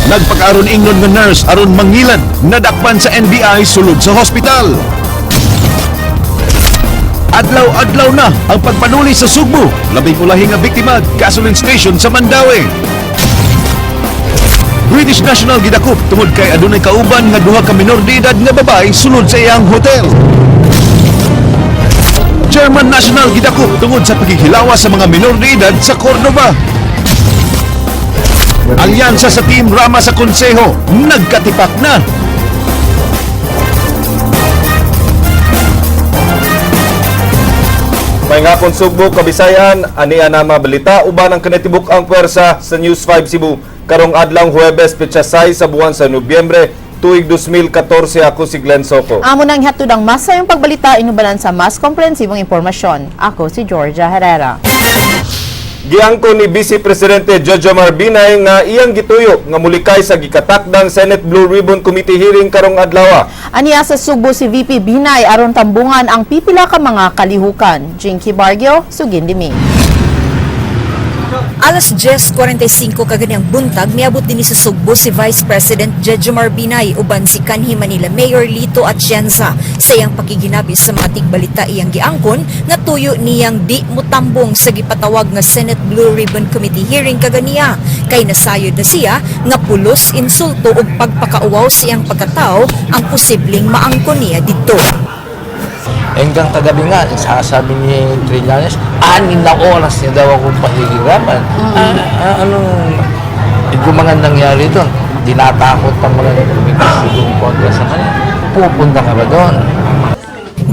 Nagpakaaron ingnon nga nurse aron mangilad nadakpan sa NBI sulod sa hospital. Adlaw-adlaw na ang pagpanuli sa Sugbo, labing ulahi nga biktima gasoline station sa Mandaue. British national gidakop tungod kay adunay kauban nga duha ka minor de edad nga babae sulod sa iyang hotel. German national gidakop tungod sa pagkikilawas sa mga minor de edad sa Cordova. Alyansa sa Team Rama sa Konseho nagkatipak na. May ngapon Sugbo, Kabisayan, aniya na mabalita uban ang kanitibuk ang pwersa sa News 5 Cebu karong adlang Huwebes petsa 6 sa buwan sa Nobyembre tuig 2014. Ako si Glenn Soco. Amo nang hatod ang mas sayong pagbalita inubalan sa mas komprehensibong impormasyon. Ako si Georgia Herrera. Giangko ni Vice Presidente Jojomar Binay nga iyang gituyo nga mulikay sa gikatakdang Senate Blue Ribbon Committee hearing karong adlaw. Aniya sa Sugbo si VP Binay aron tambungan ang pipila ka mga kalihukan. Jinky Bargio, Sugindimi. Alas 10:45 kaganyang buntag miabot din sa Sugbo si Vice President Jejomar Binay uban si kanhi Manila Mayor Lito Atienza sa iyang pakiginabi sa mga tigbalita iyang giangkon nga tuyo niyang di mutambong sa gipatawag nga Senate Blue Ribbon Committee hearing kaganiya kay nasayod na siya nga pulos, insulto ug pagpakauwaw sa iyang pagkatao ang posibleng maangkon niya didto. Hanggang kagabi nga, sasabi ni Trillanes, 6 na oras niya daw akong pahihirapan. Ito mga nangyari doon. Dinatakot pa mga kumikisigong kontra sa kanya. Pupunta ka ba doon?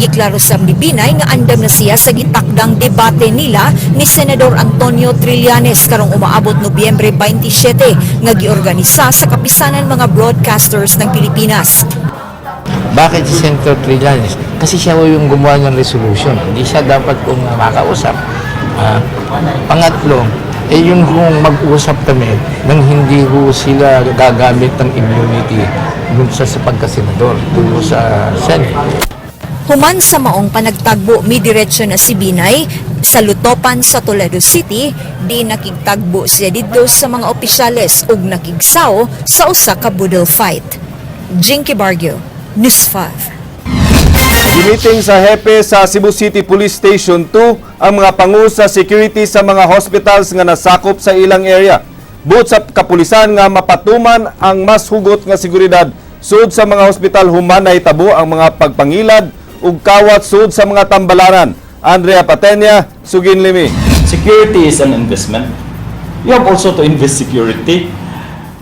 Giklaro sa Binay nga andam na siya sa gitakdang debate nila ni Senador Antonio Trillanes karong umaabot Nobyembre 27 nga giorganisa sa Kapisanan mga Broadcasters ng Pilipinas. Bakit si Senator Trillanes? Kasi siya yung gumawa ng resolution. Hindi siya dapat kung makausap. Pangatlo, yung kung mag-usap kami nang hindi ko sila gagamit ng immunity dun sa pagkasenador, dun sa Senate. Human sa maong panagtagbo, midiretso na si Binay sa Lutopan sa Toledo City, di nakigtagbo siya dito sa mga opisyales ug nakigsao sa usa ka budol fight. Jinky Bargio, News 5. Gimiting sa hepe sa Cebu City Police Station 2 ang mga pangu sa security sa mga hospitals nga nasakop sa ilang area. Buot sa kapulisan nga mapatuman ang mas hugot nga seguridad sud sa mga hospital human na hitabo ang mga pagpangilad ug kawat sud sa mga tambalaran. Andrea Patenya, Suginlimi. Security is an investment. You have also to invest security.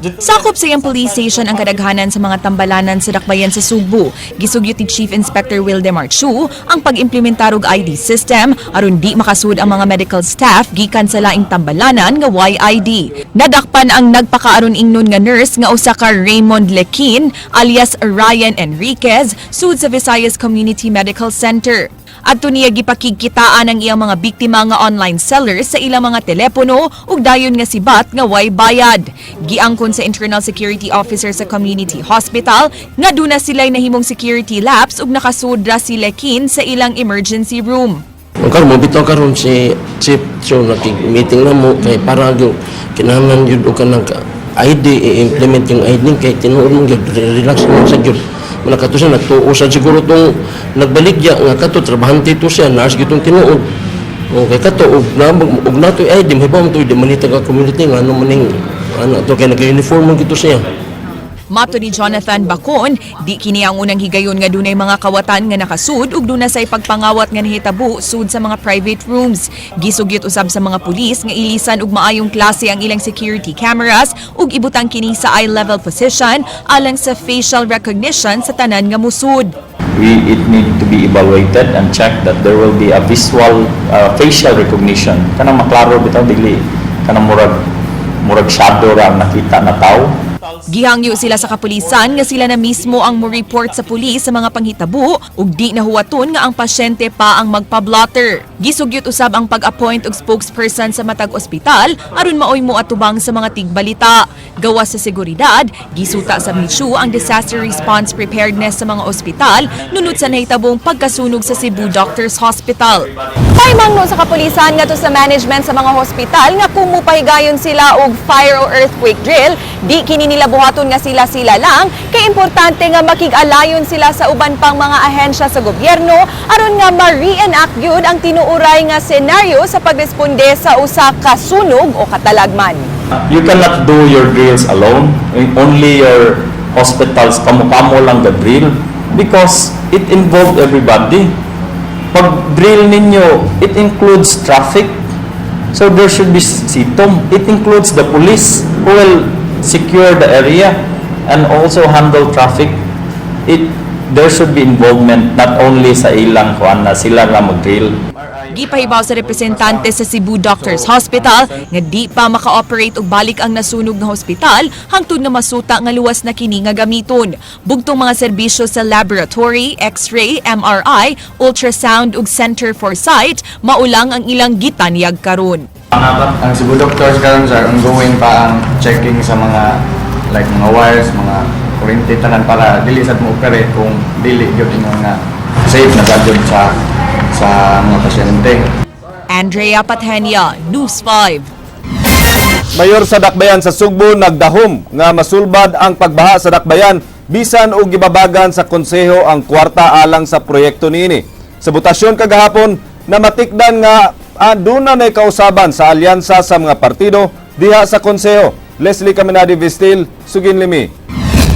Sakop sa iyang police station ang kadaghanan sa mga tambalanan sa dakbayan sa Sugbo. Gisugyot ni Chief Inspector Wildemar Chu ang pag-implementar og ID system aron di makasud ang mga medical staff gikan sa laing tambalanan nga YID. Nadakpan ang nagpakaaron ingnon nga nurse nga usa ka Raymond Lequin alias Ryan Enriquez sud sa Visayas Community Medical Center. Adto niya gipakigkitaan ang iyang mga biktima nga online sellers sa ilang mga telepono ug dayon nga sibat nga way bayad. Giangkon sa Internal Security Officer sa Community Hospital nga duna sila'y nahimong security lapse ug nakasudra si Lequin sa ilang emergency room. Karon mo bitaw karon si Chief so meeting na mo kay para gyud kinahanglan gyud og kanang ID i-implement yung ID kay tinuod mo gyud relax mo sa gyud. Wala kato siya, nagtuusan siguro itong nagbalik niya, nga kato, trabahante ito siya, naas gitong tinuod. Okay, kato, ug na ito, ay, di mahibaw mo ito, di manita ka community, nga ano maning, ano ito, kaya nag-uniform mo gito siya. Mato ni Jonathan Bacon, di kini ang unang higayon nga dunay mga kawatan nga nakasud ug duna say pagpangawat nga nahitabo sud sa mga private rooms. Gisugyot usab sa mga pulis nga ilisan og maayong klase ang ilang security cameras ug ibutang kini sa eye level position alang sa facial recognition sa tanan nga musud. It need to be evaluated and checked that there will be a visual facial recognition. Kanang maklaro bitaw dili kanang murag shadow ra ang nakita na tao. Gihangyo sila sa kapulisan nga sila na mismo ang mo-report sa pulis sa mga panghitabo ug di nahuwaton nga ang pasyente pa ang magpa-blotter. Gisugyot usab ang pag-appoint og spokesperson sa matag ospital aron maoy mo atubang sa mga tigbalita. Gawas sa seguridad, gisuta sa Michu ang disaster response preparedness sa mga ospital nunod sa nahitabong pagkasunog sa Cebu Doctors Hospital. Paimangno sa kapulisan ngadto sa management sa mga hospital nga kung mupahigayon sila og fire or earthquake drill, di kini nila buhaton nga sila lang, kay importante nga makig-alayon sila sa uban pang mga ahensya sa gobyerno aron nga ma-reenact gyud ang tinuuray nga senaryo sa pagresponde sa usa ka sunog o katalagman. You cannot do your drills alone. Only your hospitals, kamo-kamo lang the drill because it involved everybody. Pag drill ninyo, it includes traffic. So there should be SITOM. It includes the police who will secure the area and also handle traffic. There should be involvement not only sa ilang kuan na sila lang mag-drill. Gipahibaw sa representante sa Cebu Doctors Hospital nga di pa maka-operate og balik ang nasunog nga hospital hangtod na masuta nga luwas na kini nga gamiton. Bugtong mga serbisyo sa laboratory, X-ray, MRI, ultrasound ug Center for Sight maulang ang ilang gitanyag karon. Ang Cebu Doctors karon sir, ongoing pa ang checking sa mga mga wires, mga kuryente tanan para dili sad mo operate kung dili gyud nga safe na gadget sa mga pasyente. Andrea Patenia, News 5. Mayor sa Dakbayan sa Sugbo nagdahom nga masulbad ang pagbaha sa Dakbayan bisan og gibabagan sa konseho ang kwarta alang sa proyekto niini. Sa botasyon kagahapon namatikdan nga aduna nay kausaban sa alyansa sa mga partido diha sa konseho. Leslie Caminadi Vistil, Sugin Limi.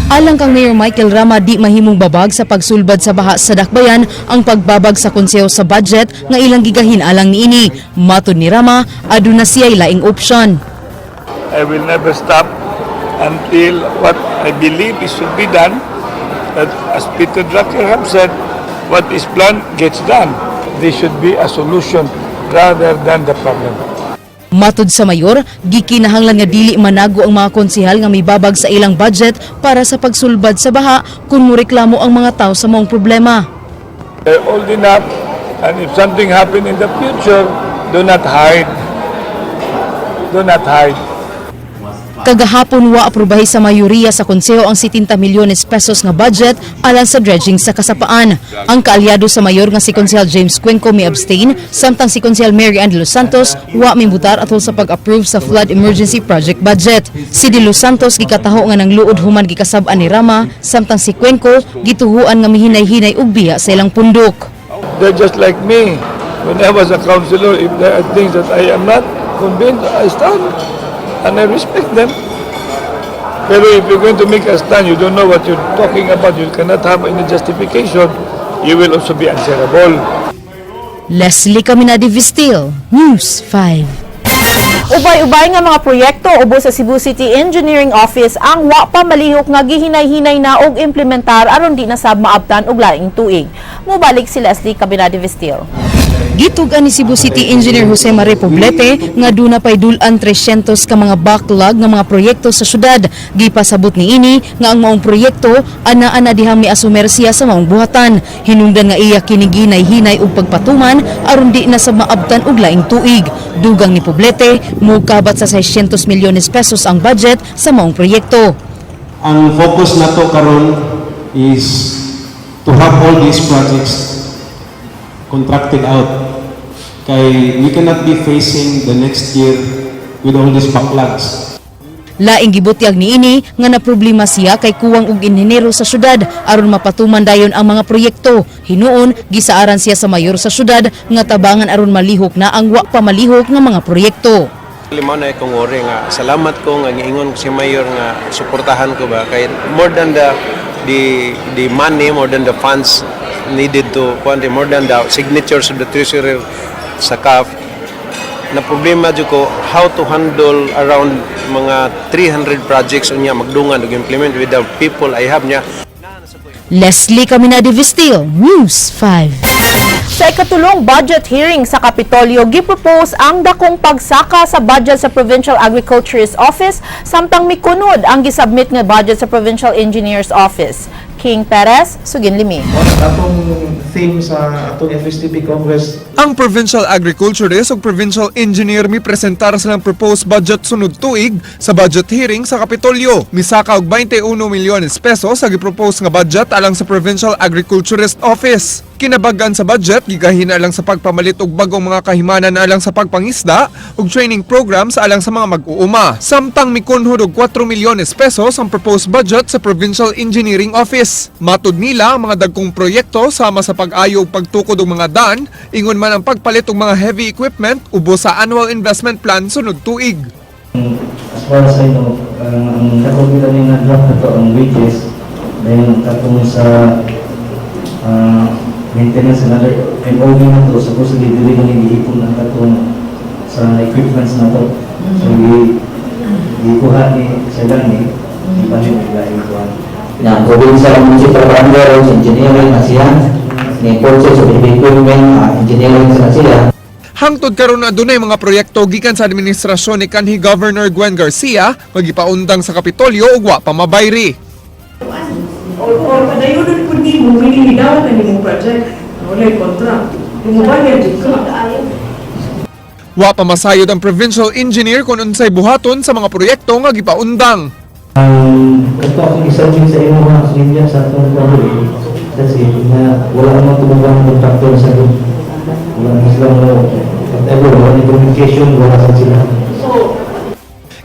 Alang kang Mayor Michael Rama di mahimong babag sa pagsulbad sa baha sa Dakbayan ang pagbabag sa konseho sa budget nga ilang gigahin alang niini. Matud ni Rama, aduna siya'y laing option. I will never stop until what I believe is should be done. That as Peter Drucker have said, what is planned gets done. This should be a solution rather than the problem. Matud sa mayor, gikinahanglan nga dili manago ang mga konsehal nga may babag sa ilang budget para sa pagsulbad sa baha kung mureklamo ang mga tao sa maong problema. They're old enough, and if something happen in the future, do not hide. Do not hide. Kagahapon wa aprubahi sa mayoriya sa konseho ang 70 milyones pesos nga budget alang sa dredging sa kasapaan. Ang kaalyado sa mayor nga si Konsehal James Cuenco may abstain, samtang si Konsehal Mary Ann de Los Santos wa mimbutar atol sa pag-approve sa flood emergency project budget. Si de Los Santos gikataho nga nang luod human gikasab-an ni Rama, samtang si Cuenco gituhuan nga mihinay-hinay og biya sa ilang pundok. They're just like me. When I was a councilor, if there are things that I am not convinced, I stand. And I respect them. Pero if you're going to make a stand, you don't know what you're talking about, you cannot have any justification, you will also be answerable. Leslie Caminadi Vistil, News 5. Ubay-ubay nga mga proyekto ubos sa Cebu City Engineering Office ang wa pa malihok nga gihinay-hinay na og implementar aron di na sab maabtan og laing tuig. Mubalik si Leslie Caminadi Vistil. Gitugan ni Cebu City Engineer Jose Mare Poblete nga duna pay dulan 300 ka mga backlog nga mga proyekto sa syudad. Gipasabot ni ini nga ang maong proyekto ana-ana dihang miasumer siya sa maong buhatan. Hinungdan nga iya kini ginay-hinay og pagpatuman aron di na sa maabtan og laing tuig. Dugang ni Poblete, mukabat sa 600 milyones pesos ang budget sa maong proyekto. Ang focus nato karon is to have all these projects contracted out. Kay we cannot be facing the next year with all these backlogs. Laing gibutyag ni ini nga na problema siya kay kuwang og inhinero sa syudad aron mapatuman dayon ang mga proyekto. Hinuon gisaaran siya sa mayor sa syudad nga tabangan aron malihok na ang wa pa malihok nga mga proyekto. Limaw na akong ori nga salamat ko nga giingon si mayor nga suportahan ko ba kay more than the money, more than the funds needed to more than the signatures of the treasurer sa CAF na problema dyan ko how to handle around mga 300 projects unya magdungan ug implement with the people I have niya. Leslie Caminadi Vistil, News 5. Sa ikatulong budget hearing sa Kapitolyo, gipropose ang dakong pagsaka sa budget sa Provincial Agriculturist Office samtang mikunod ang gisubmit nga budget sa Provincial Engineers Office. King Perez, Sugin Limi. Atong theme sa atong FSTP Congress. Ang provincial agriculturist ug provincial engineer mi presentar silang proposed budget sunod tuig sa budget hearing sa Kapitolyo. Misaka og 21 milyones pesos sa gipropose nga budget alang sa provincial agriculturist office. Kinabagan sa budget, gigahina alang sa pagpamalit og bagong mga kahimanan alang sa pagpangisda ug training programs alang sa mga mag-uuma. Samtang mikunhod og 4 milyones pesos ang proposed budget sa Provincial Engineering Office. Matud nila ang mga dagkong proyekto sama sa pag-ayo ug pagtukod og mga daan, ingon man ang pagpalit og mga heavy equipment ubos sa annual investment plan sunod tuig. As far as I know, ang katong kita na draft na to ang wages, dahil katong sa maintenance and other MOB na to, supposedly dili na hiniipon ang katong sa equipments na to. So, ikuha ni sa gani, ipanin nila ikuha. Yang provincial municipal barangay engineering na siya, ni purchase of equipment, engineering na siya. Hangtod karon na dunay mga proyekto gikan sa administrasyon ni kanhi Governor Gwen Garcia magipaundang sa Kapitolyo ug wa pa mabayri. Or padayon po di mo miniligaw na nimong project. Wala kontra. Di mo ba niya ka? Wa pa masayod ang provincial engineer kung unsay buhaton sa mga proyekto nga gipaundang. Kato akong isabing sa imo mga sinigyan sa atong pamilya. Kasi na wala namang tumubang kontraktor sa doon. Wala namang silang whatever, wala namang communication, wala sa sila.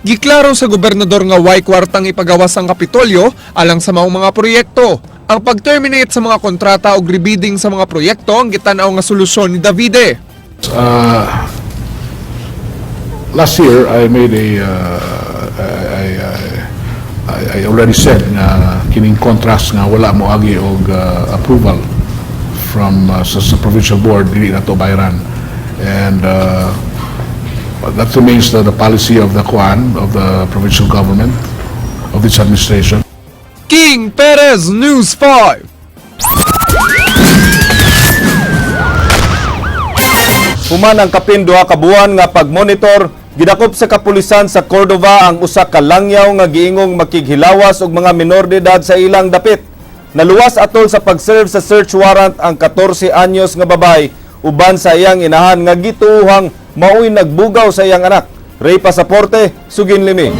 Giklaro sa gobernador nga way kwartang ipagawas ang Kapitolyo alang sa maong mga proyekto. Ang pag-terminate sa mga kontrata o rebidding sa mga proyekto ang gitanaw nga solusyon ni Davide. Last year I made I already said nga kining contrast nga wala mo agi og approval from sa provincial board dili nato bayran, and that remains the policy of the provincial government, of this administration. King Perez, News 5. Human ang kapin duha ka buwan nga pagmonitor, gidakop sa kapulisan sa Cordova ang usa ka langyaw nga giingong makighilawas og mga minor de edad sa ilang dapit. Naluwas atol sa pag-serve sa search warrant ang 14 anyos nga babay uban sa iyang inahan nga gituuhang mao'y nagbugaw sa iyang anak. Ray Pasaporte, Sugin Limi.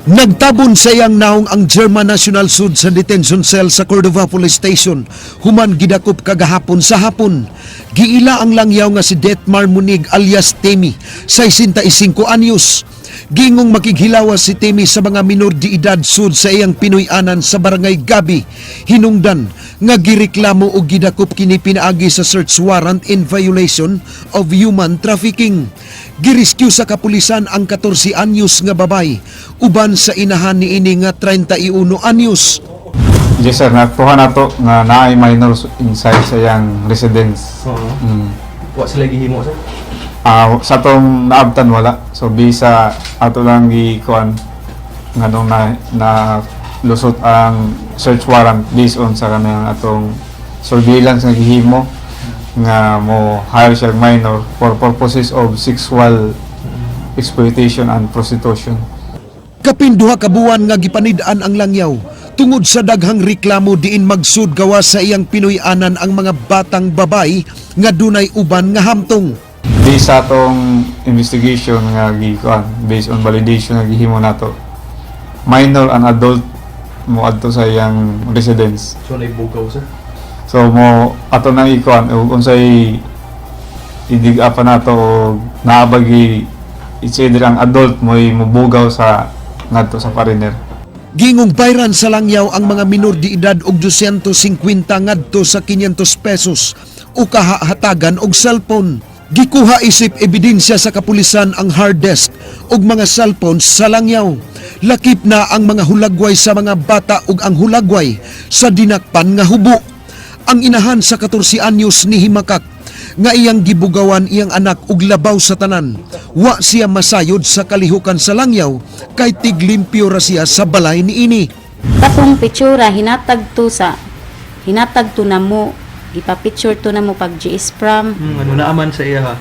Nagtabon sa iyang naong ang German National Sud sa detention cell sa Cordova Police Station. Human gidakop kagahapon sa hapon. Giila ang langyaw nga si Detmar Munig alias Temi, 65 anyos. Gingong makighilawas si Temi sa mga minor de edad sud sa iyang Pinoy-anan sa Barangay Gabi. Hinungdan nga gireklamo og gidakop kini pinaagi sa search warrant in violation of human trafficking. Girescue sa kapulisan ang 14 anyos nga babay uban sa inahan niini nga 31 anyos. Yes sir, nakuha na to nga naay minors inside sa iyang residence. Wa sila gihimo sir? Sa tong naabtan wala. So bisa ato lang gikuan nganong na lusot ang search warrant based on sa kanang atong surveillance nga gihimo nga mo hire siya minor for purposes of sexual exploitation and prostitution. Kapinduha ka buwan nga gipanid-an ang langyaw tungod sa daghang reklamo diin magsud gawas sa iyang Pinoy-anan ang mga batang babay nga dunay uban nga hamtong. Based sa atong investigation nga gikuan based on validation nga gihimo nato, minor and adult mo adto sa iyang residence. So naibugaw sir? So mo ato nang ikuan unsay idig apa nato og naabagi it's either ang adult mo'y mubugaw sa ngadto sa foreigner. Gingong bayran sa langyaw ang mga minor de edad og 250 ngadto sa 500 pesos o kahahatagan og cellphone. Gikuha isip ebidensya sa kapulisan ang hard disk ug mga cellphones sa langyaw. Lakip na ang mga hulagway sa mga bata ug ang hulagway sa dinakpan nga hubo. Ang inahan sa 14 anyos ni himakak nga iyang gibugawan iyang anak ug labaw sa tanan. Wa siya masayod sa kalihukan sa langyaw kay tiglimpyo ra siya sa balay niini. Katong pitsura hinatag to na mo, ipapicture to na mo pag GS prom. Ano naaman sa iya ha?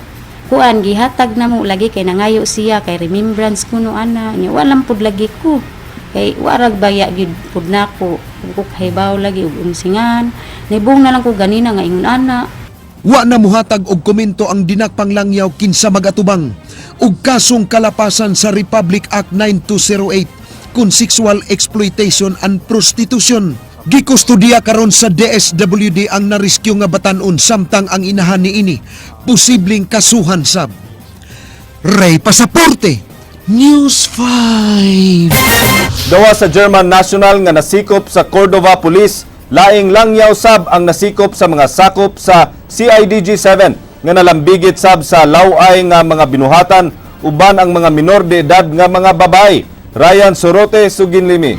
Kuan gihatag na mo lagi kay nangayo siya kay remembrance kuno ana nya walang pud lagi ko. Kay warag baya gyud pud nako. Ug haybaw lagi ug umsingan. Nibong na lang ko ganina nga ingon ana. Wa na muhatag og komento ang dinakpang langyaw kinsa magatubang ug kasong kalapasan sa Republic Act 9208 kun sexual exploitation and prostitution. Gikustudiya karon sa DSWD ang narescue nga batan-on samtang ang inahan niini posibleng kasuhan sab. Ray Pasaporte, News 5. Dawa sa German National nga nasikop sa Cordova Police, laing langyaw sab ang nasikop sa mga sakop sa CIDG-7 nga nalambigit sab sa laway nga mga binuhatan uban ang mga minor de edad nga mga babae. Ryan Sorote, Suginlimi.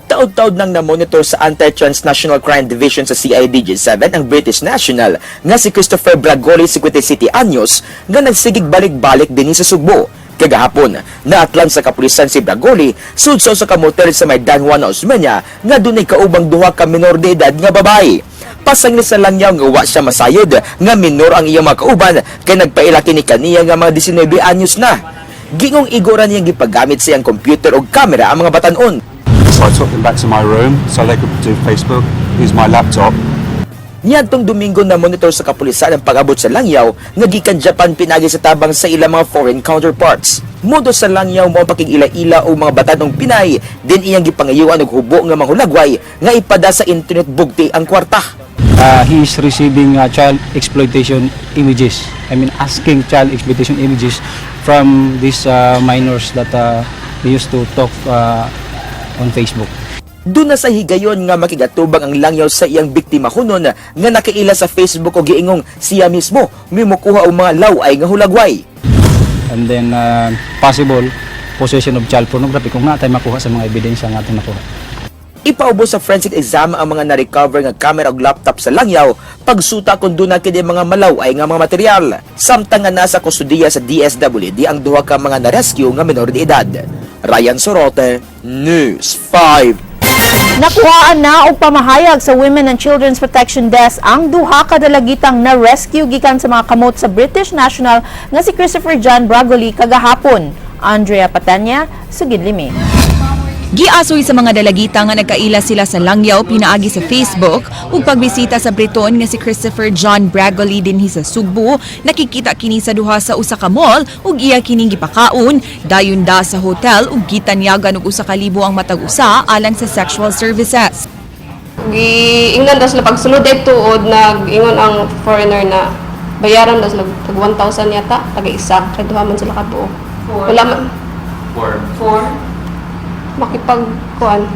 Taod-taod nang na-monitor sa Anti-Transnational Crime Division sa CIDG-7 ang British National nga si Christopher Bragoli, 57 anyos, nga nagsigig balik-balik din sa Sugbo. Kagahapon, naatlan sa kapulisan si Bragoli sudso sa kamotel sa may Dan Juan Osmeña nga dunay kaubang duha ka minor de edad nga babae. Pasang ni sa langyaw nga wa siya masayod nga minor ang iyang mga kauban kay nagpaila kini kaniya nga mga 19 anyos na. Gingong igoran niyang gipagamit sa iyang computer o kamera ang mga batan-on. So I took them back to my room so they could do Facebook, use my laptop. Niadtong Domingo na monitor sa kapulisan ang pag-abot sa langyaw nga gikan Japan pinagi sa tabang sa ilang mga foreign counterparts. Modo sa langyaw mo pakig-ila-ila o mga batanong Pinay din iyang gipangayuan og hubo nga manghulagway nga ipada sa internet bugti ang kwarta. He is receiving child exploitation images. I mean asking child exploitation images from these minors that he used to talk on Facebook. Doon na sa higayon nga makigatubang ang langyaw sa iyang biktima kunon nga nakaila sa Facebook o giingong siya mismo mimukuha og mga laway nga hulagway. And then possible possession of child pornography kung natay makuha sa mga ebidensya nga ating nakuha. Ipaubos sa forensic exam ang mga na-recover nga camera ug laptop sa langyaw pagsuta kung doon na kini mga malaway nga mga material. Samtang nga nasa kustudiya sa DSWD ang duha ka mga na-rescue nga minor de edad. Ryan Sorote, News 5. Nakuhaan na og pamahayag sa Women and Children's Protection Desk ang duha ka dalagitang na-rescue gikan sa mga kamot sa British National nga si Christopher John Bragoli kagahapon. Andrea Patanya, Suginlimi. Giasoy sa mga dalagita nga nagkaila sila sa langyaw pinaagi sa Facebook ug pagbisita sa Briton nga si Christopher John Bragoli dinhi sa Sugbo, nakikita kini sa duha sa usa ka mall ug iya kining gipakaon dayon da sa hotel ug gitanyagan og 1,000 ang matag usa alang sa sexual services. Giingnan daw sila pagsulod ay tuod nag-ingon ang foreigner na bayaran daw sila tag 1,000 yata taga isa kay duha man sila ka buo. Wala man. 4 makipagkuan.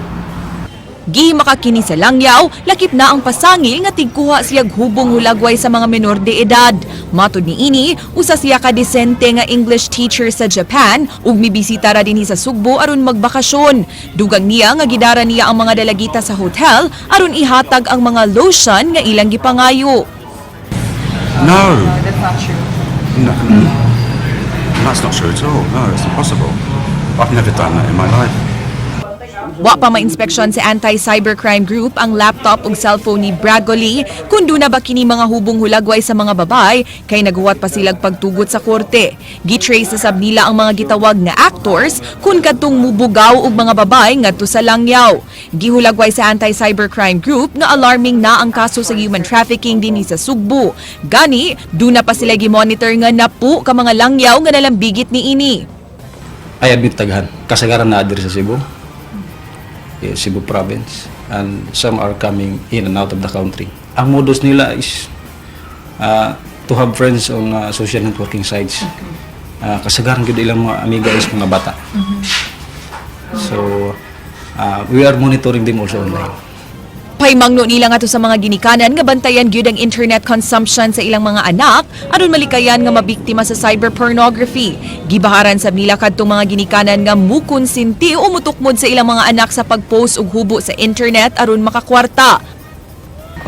Gi makakini sa langyaw, lakip na ang pasangil nga tigkuha siyag hubong hulagway sa mga menor de edad. Matud ni ini, usa siya ka desente nga English teacher sa Japan ug mibisita ra dinhi sa Sugbo aron magbakasyon. Dugang niya nga gidara niya ang mga dalagita sa hotel aron ihatag ang mga lotion nga ilang gipangayo. No. That's not true. No. That's not true at all. No, it's impossible. I've never done that in my life. Wa pa ma-inspeksyon sa Anti-Cybercrime Group ang laptop ug cellphone ni Bragoli kung doon na ba kini mga hubong hulagway sa mga babay kay naguwat pa silang pagtugot sa korte. Gitrace sa sab nila ang mga gitawag nga actors kung kadtong mubugaw og mga babay ngadto sa langyaw. Gihulagway sa Anti-Cybercrime Group nga alarming na ang kaso sa human trafficking dinhi sa Sugbo. Gani, doon na pa sila gimonitor nga napu ka mga langyaw nga nalambigit ni ini. I admit tagahan. Kasagaran na adiri sa Cebu. Cebu province, and some are coming in and out of the country. Ang modus nila is to have friends on social networking sites. Kasagaran gud ilang mga amiga is mga bata. So we are monitoring them also online. Paimangno nila nga to sa mga ginikanan nga bantayan gyud ang internet consumption sa ilang mga anak aron malikayan nga mabiktima sa cyberpornography. Gibaharan sa nila kadtong mga ginikanan nga mukonsinti o mutukmod sa ilang mga anak sa pagpost og hubo sa internet aron makakwarta.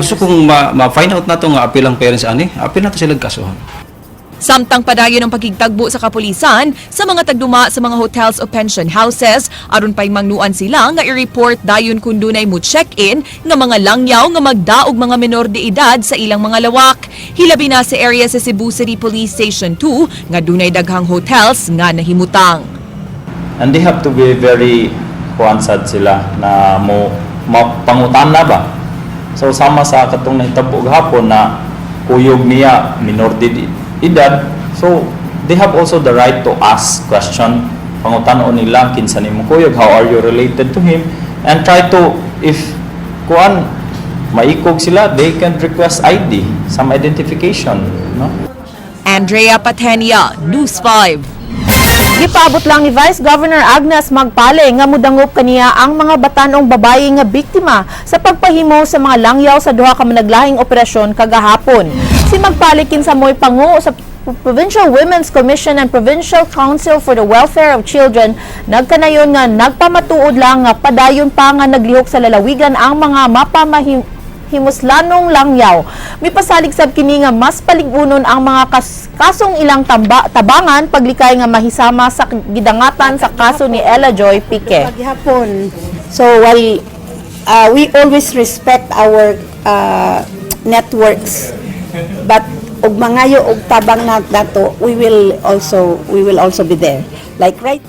So kung ma-find out nato nga apil ang parents ani, apil nato sila kasuhan. Samtang padayon ang pagigtagbo sa kapulisan sa mga tagduma sa mga hotels o pension houses aron paimangnuan sila nga i-report dayon kun dunay mo check-in nga mga langyaw nga magdaog mga menor de edad sa ilang mga lawak. Hilabi na sa area sa Cebu City Police Station 2 nga dunay daghang hotels nga nahimutang. And they have to be very kuansad sila na pangutan na ba. So sama sa katong nahitabo gahapon na kuyog niya minor de edad. So they have also the right to ask question. Pangutan-on nila kinsa nimo kuyog, how are you related to him, and try to, if kuan maikog sila, they can request ID, some identification, no? Andrea Patenia, News 5. Gipaabot lang ni Vice Governor Agnes Magpale nga mudangop kaniya ang mga batanong babae nga biktima sa pagpahimo sa mga langyaw sa duha ka managlahing operasyon kagahapon. Si Magpale kinsa moy pangu sa Provincial Women's Commission and Provincial Council for the Welfare of Children nagkanayon nga nagpamatuod lang nga padayon pa nga naglihok sa lalawigan ang mga himuslanong langyaw. May pasalig sab kini nga mas paligunon ang mga kasong ilang tabangan paglikay nga mahisama sa gidangatan sa kaso ni Ella Joy Pique. Paghapon. So while we always respect our networks, but og mangayo og tabang nato, we will also be there. Like right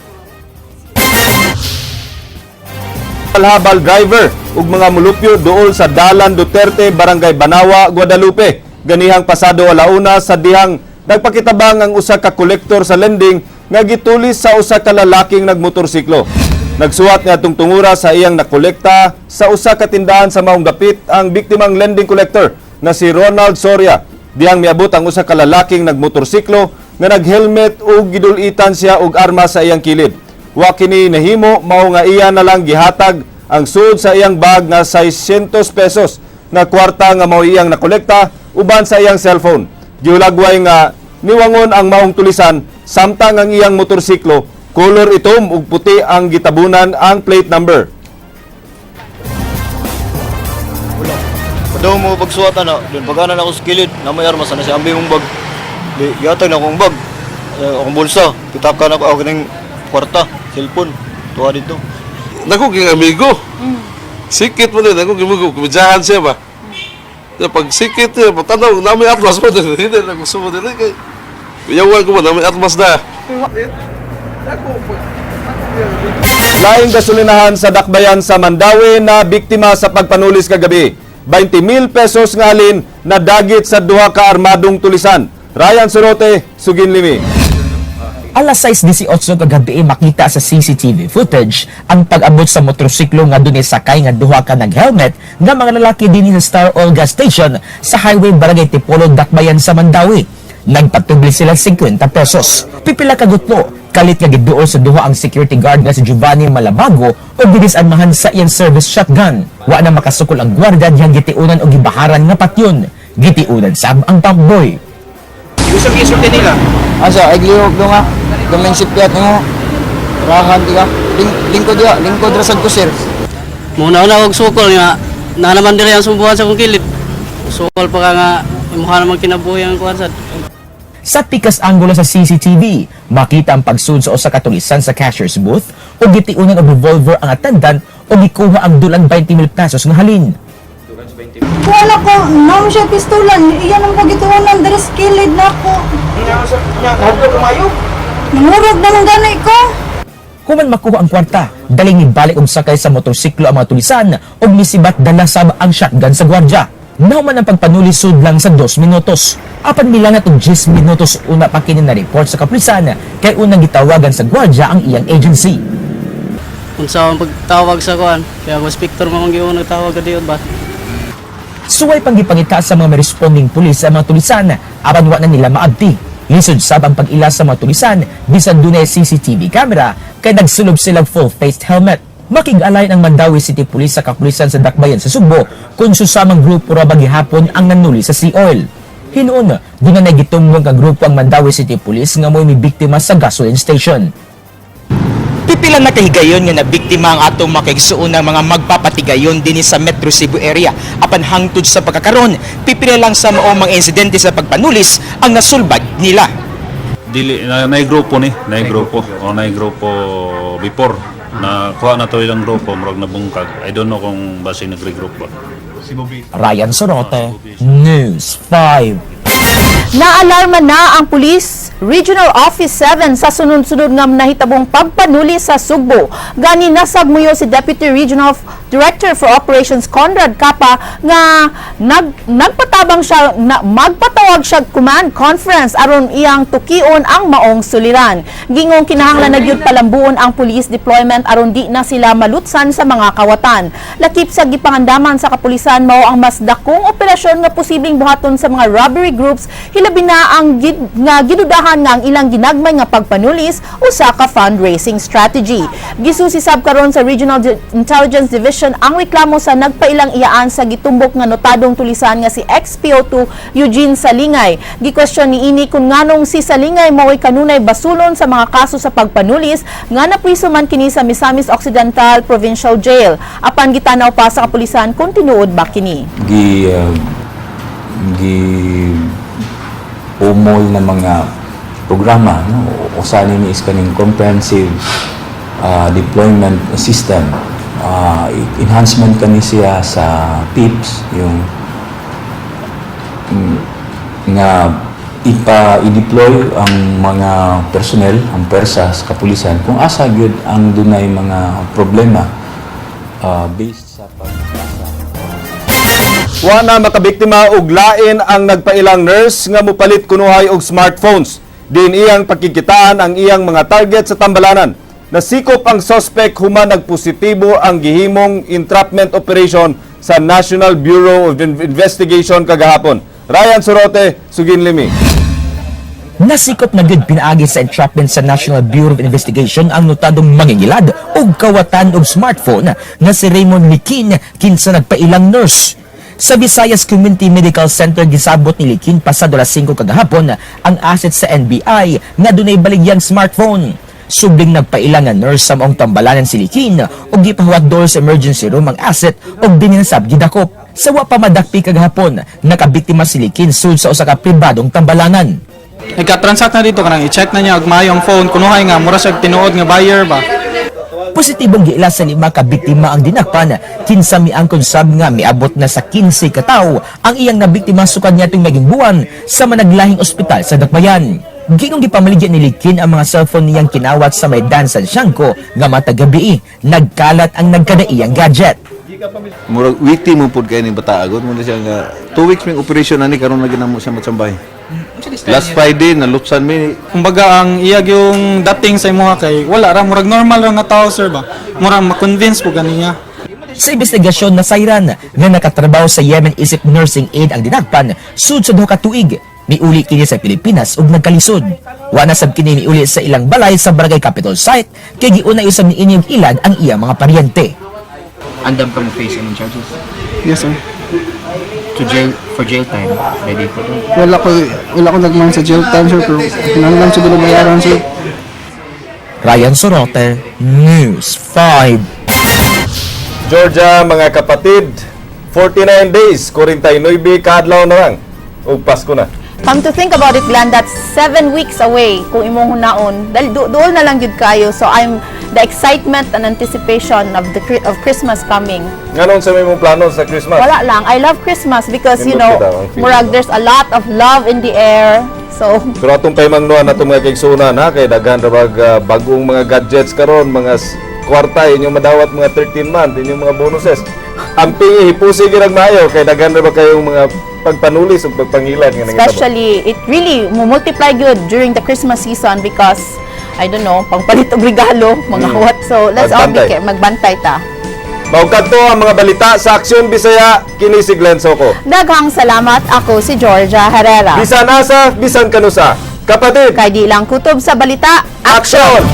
Habal driver ug mga mulupyo duol sa Dalan Duterte, Barangay Banawa, Guadalupe. Ganihang pasado alauna sa dihang nagpakitabang ang usa ka kolektor sa lending nga gitulis sa usa ka lalaking nagmotorsiklo. Nagsuwat nga tungtungura sa iyang nakolekta sa usa ka tindahan sa Maong Dapit ang biktimang lending collector na si Ronald Soria. Dihang miabot ang usa ka lalaking nagmotorsiklo nga naghelmet ug gidulitan siya og arma sa iyang kilid. Wa kini nahimo, mao nga iya na lang gihatag ang sud sa iyang bag nga 600 pesos na kwarta nga mao iyang nakolekta uban sa iyang cellphone. Giulagway nga niwangon ang maong tulisan samtang ang iyang motorsiklo color itom ug puti ang gitabunan ang plate number. Padaw mo pagsuwat na, doon pagkanan ako sa kilid, na may armas na siya ambi mong bag. Di, yatag na akong bag, akong bulsa, kitapkan ako ng kwarta, cellphone, tuwa dito. Naku, king amigo. Sikit mo din, ako gimugo, kumidyahan siya ba? Pag sikit niya, patanaw, namin atmas mo din, hindi na gusto mo din, kay yawan ko mo, namin atmas na. Laing gasolinahan sa Dakbayan sa Mandawi na biktima sa pagpanulis kagabi. 20,000 pesos ngalin na dagit sa duha ka armadong tulisan. Ryan Sorote, Suginlimi. Alas 6:18 kagabi makita sa CCTV footage ang pag-abot sa motorsiklo nga dunay sakay nga duha ka nag-helmet nga mga lalaki dinhi sa Star Oil gas station sa Highway Barangay Tipolo, Dakbayan sa Mandawi. Nagpatubli sila 50 pesos. Pipila ka gutlo, kalit nga giduol sa duha ang security guard nga si Giovanni Malabago o binis-anmahan sa iyang service shotgun. Wa na makasukol ang gwardiya diyang gitiunan o gibaharan nga patyon. Gitiunan sab ang pamboy. Isog nila. Asa, aglihok do nga. Gameng sipyat mo. Rahan di ka. Lingkod ya, lingkod rasad ko sir. Muna og sukol nga na naman diri ang sumbuhan sa kong kilid. Sukol pa ka nga imong naman kinabuhi ang kuansad. Sa pikas anggulo sa CCTV, makita ang pagsud sa usa ka tulisan sa cashier's booth o gitiunan og revolver ang attendant o gikuha ang dulang 20,000 pesos nga halin. wala ko, naman siya pistolan, iyan ang pagituunan dari sa kilid na ako. Nangurog naman ganay ko. Human makuha ang kwarta, daling ibalik og sakay sa motorsiklo ang mga tulisan o misibat dala sab ang shotgun sa gwardya. Nauman ang pagpanulisod lang sa 2 minutos. Apan milangat og 10 minutos una pa kini na report sa kapulisan kay unang gitawagan sa gwardya ang iyang agency. Unsa ang pagtawag sa kuan? Kaya ko inspector mo ang giun nagtawag ka diyon ba? Suway panggipangita sa mga responding pulis sa mga tulisan, apan wa na nila maabti. Lisod sab ang pag-ila sa mga tulisan, bisan dunay CCTV camera, kay nagsulob silang full-faced helmet. Makig-alay ang Mandawi City Police sa kapulisan sa Dakbayan sa Subo kung susamang grupo ra bagihapon ang nanuli sa Sea Oil. Hinuon, doon na nagitumbong ka grupo ang Mandawi City Police nga mo'y may biktima sa gasoline station. Pipila na kahigayon nga nabiktima ang atong makaigsuon ng mga magpapatigayon din sa Metro Cebu area. Apan hangtod sa pagkakaroon, pipila lang sa maong mga insidente sa pagpanulis ang nasulbad nila. Dili na grupo ni, na grupo before na kuha na to ilang grupo murag nabungkag. I don't know kung basi nagre-group ba. Ryan Sorote, News 5. Naalarma na ang pulis, Regional Office 7 sa sunod-sunod nga nahitabong pagpanuli sa Sugbo. Gani nasabmuyo si Deputy Regional Director for Operations Conrad Capa nga magpatawag siya command conference aron iyang tukion ang maong suliran. Gingong kinahanglan na gyud palambuon ang police deployment aron di na sila malutsan sa mga kawatan. Lakip sa gipangandaman sa kapulisan mao ang mas dakong operasyon nga posibleng buhaton sa mga robbery groups, hilabi na ang gidudahan nga ang ilang ginagmay nga pagpanulis usa ka fundraising strategy. Gisusisab karon sa Regional Intelligence Division ang reklamo sa nagpailang iyaan sa gitumbok nga notadong tulisan nga si XPO2 Eugene Salingay. Gikwestiyon ni ini kung nganong si Salingay mao'y kanunay basulon sa mga kaso sa pagpanulis nga napriso man kini sa Misamis Occidental Provincial Jail. Apan gitanaw pa sa kapulisan kung tinuod ba kini. Umol na mga programa, no? Usa ni is kaning comprehensive deployment system, enhancement kani siya sa PIPS, yung nga i-deploy ang mga personnel, ang persa sa kapulisan kung asa gyud ang dunay mga problema based sa Wa na makabiktima og lain ang nagpailang nurse nga mopalit kunuhay og smartphones. Din iyang pagkikitaan ang iyang mga target sa tambalanan. Nasikop ang suspect human nagpositibo ang gihimong entrapment operation sa National Bureau of Investigation kagahapon. Ryan Sorote, Sugin Limi. Nasikop na gud pinaagi sa entrapment sa National Bureau of Investigation ang notadong mangingilad og kawatan og smartphone nga si Raymond Likin kinsa nagpailang nurse. Sa Visayas Community Medical Center gisabot ni Likin pasado alas 5 kagahapon ang asset sa NBI nga dunay baligyang smartphone. Subling nagpailang nga nurse sa maong tambalanan si Likin ug gipahuwat door sa emergency room ang asset ug dininasab gidakop. Sa wa pa madakpi kagahapon, nakabiktima si Likin sud sa usa ka pribadong tambalanan. Nagka-transact na dito kanang i-check na niya og mayong phone kunuhay nga mura siya tinuod nga buyer ba. Positibong giila sa 5 ka biktima ang dinakpan, kinsa miangkon sab nga miabot na sa 15 ka tawo ang iyang nabiktima sukad niya tuwing naging buwan sa managlahing ospital sa Dakbayan. Ginong gipamaligya ni Likin ang mga cellphone niyang kinawat sa may Dansan Siangco nga matagabi nagkalat ang nagkadaiyang gadget. Murag weekly mo pud kay ni bata agod mo siya nga 2 weeks may operation na ni karon na ginamo siya matsambay. Last Friday nalutsan mi. Kumbaga ang iyag yung dating sa imuha kay wala ra murag normal ra nga tao sir ba. Murag ma-convince po ganiya. Sa investigasyon na sayran nga nakatrabaho sa Yemen Isip Nursing Aid ang dinagpan sud sa 2 ka tuig. Miuli kini sa Pilipinas ug nagkalisod. Wa na sab kini miuli sa ilang balay sa Barangay Capitol Site kay giunay usab ni inyong ilad ang iyang mga paryente. Andam ka mo face any charges? Yes sir. For jail time, ready po to? Wala ko nagmang sa jail time sir pero kinahanglan sa dulo bayaran sir. Ryan Sorote, News 5. Georgia, mga kapatid, 49 days, 49 kaadlaw na lang. Ug Pasko na. Come to think about it, Glenn, that's 7 weeks away kung imong hunaon. Dahil doon na lang yun kayo. So the excitement and anticipation of Christmas coming. Nganon sa may mong plano sa Christmas? Wala lang. I love Christmas because, you know, murag there's a lot of love in the air. So, pero atong paymangnuan natong mga kaigsunan ha, kay daghan ra bagong mga gadgets karon, mga kwarta inyong madawat mga 13 month, inyong mga bonuses. Amping hipusi gyud maayo kay daghan ra ba kayong mga pagpanulis ug pagpangilan nga nangitabo. Especially, it really multiply good during the Christmas season because, I don't know, pangpalit og regalo, mga what. So, let's all be magbantay ta. Maugkad to ang mga balita sa Aksyon Bisaya, kini si Glenn Soco. Daghang salamat, ako si Georgia Herrera. Bisan asa, bisan kanusa. Kapatid, kay di lang kutob sa balita, aksyon!